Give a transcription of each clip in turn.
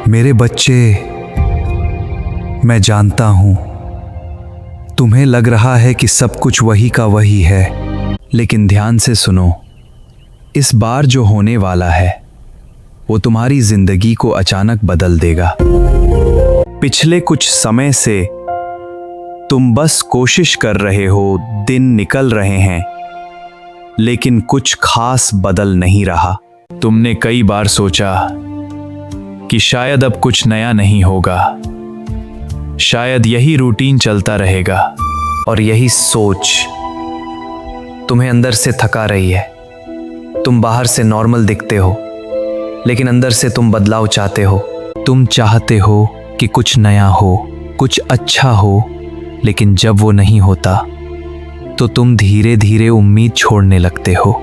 मेरे बच्चे, मैं जानता हूं तुम्हें लग रहा है कि सब कुछ वही का वही है, लेकिन ध्यान से सुनो। इस बार जो होने वाला है वो तुम्हारी जिंदगी को अचानक बदल देगा। पिछले कुछ समय से तुम बस कोशिश कर रहे हो, दिन निकल रहे हैं, लेकिन कुछ खास बदल नहीं रहा। तुमने कई बार सोचा कि शायद अब कुछ नया नहीं होगा, शायद यही रूटीन चलता रहेगा, और यही सोच तुम्हें अंदर से थका रही है। तुम बाहर से नॉर्मल दिखते हो, लेकिन अंदर से तुम बदलाव चाहते हो। तुम चाहते हो कि कुछ नया हो, कुछ अच्छा हो, लेकिन जब वो नहीं होता तो तुम धीरे धीरे उम्मीद छोड़ने लगते हो।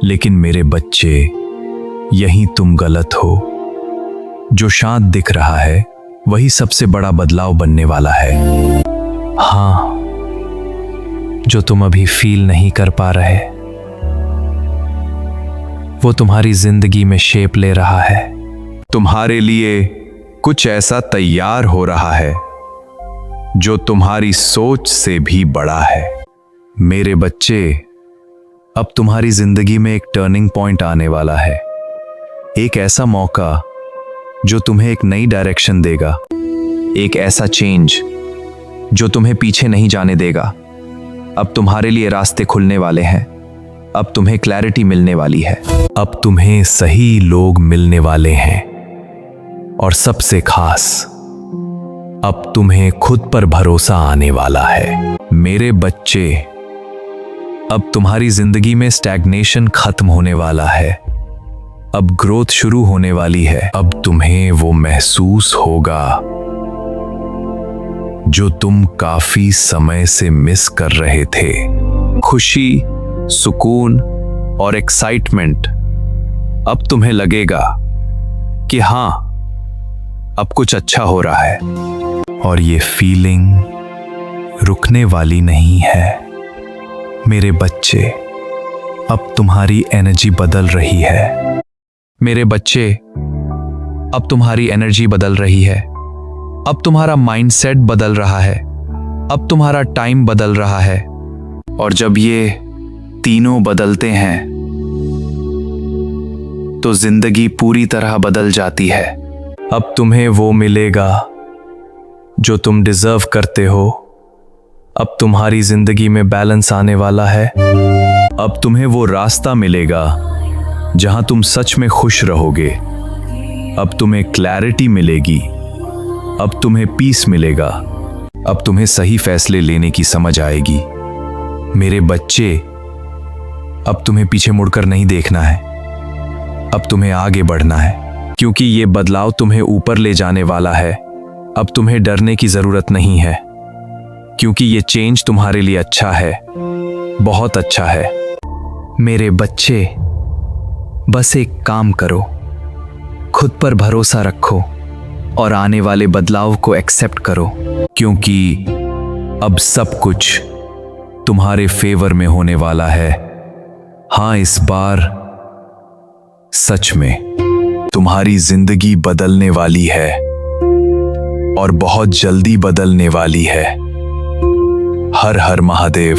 लेकिन मेरे बच्चे, यहीं तुम गलत हो। जो शांत दिख रहा है वही सबसे बड़ा बदलाव बनने वाला है। हाँ, जो तुम अभी फील नहीं कर पा रहे वो तुम्हारी जिंदगी में शेप ले रहा है। तुम्हारे लिए कुछ ऐसा तैयार हो रहा है जो तुम्हारी सोच से भी बड़ा है। मेरे बच्चे, अब तुम्हारी जिंदगी में एक टर्निंग पॉइंट आने वाला है। एक ऐसा मौका जो तुम्हें एक नई डायरेक्शन देगा, एक ऐसा चेंज जो तुम्हें पीछे नहीं जाने देगा। अब तुम्हारे लिए रास्ते खुलने वाले हैं। अब तुम्हें क्लैरिटी मिलने वाली है। अब तुम्हें सही लोग मिलने वाले हैं, और सबसे खास, अब तुम्हें खुद पर भरोसा आने वाला है। मेरे बच्चे, अब तुम्हारी जिंदगी में स्टैग्नेशन खत्म होने वाला है। अब ग्रोथ शुरू होने वाली है। अब तुम्हें वो महसूस होगा जो तुम काफी समय से मिस कर रहे थे। खुशी, सुकून और एक्साइटमेंट। अब तुम्हें लगेगा कि हाँ, अब कुछ अच्छा हो रहा है। और ये फीलिंग रुकने वाली नहीं है। मेरे बच्चे, अब तुम्हारी एनर्जी बदल रही है। मेरे बच्चे, अब तुम्हारी एनर्जी बदल रही है। अब तुम्हारा माइंडसेट बदल रहा है। अब तुम्हारा टाइम बदल रहा है। और जब ये तीनों बदलते हैं तो जिंदगी पूरी तरह बदल जाती है। अब तुम्हें वो मिलेगा जो तुम डिजर्व करते हो। अब तुम्हारी जिंदगी में बैलेंस आने वाला है। अब तुम्हें वो रास्ता मिलेगा जहां तुम सच में खुश रहोगे। अब तुम्हें क्लैरिटी मिलेगी। अब तुम्हें पीस मिलेगा। अब तुम्हें सही फैसले लेने की समझ आएगी। मेरे बच्चे, अब तुम्हें पीछे मुड़कर नहीं देखना है। अब तुम्हें आगे बढ़ना है, क्योंकि ये बदलाव तुम्हें ऊपर ले जाने वाला है। अब तुम्हें डरने की जरूरत नहीं है, क्योंकि ये चेंज तुम्हारे लिए अच्छा है, बहुत अच्छा है। मेरे बच्चे, बस एक काम करो, खुद पर भरोसा रखो और आने वाले बदलाव को एक्सेप्ट करो, क्योंकि अब सब कुछ तुम्हारे फेवर में होने वाला है। हाँ, इस बार सच में तुम्हारी जिंदगी बदलने वाली है, और बहुत जल्दी बदलने वाली है। हर हर महादेव।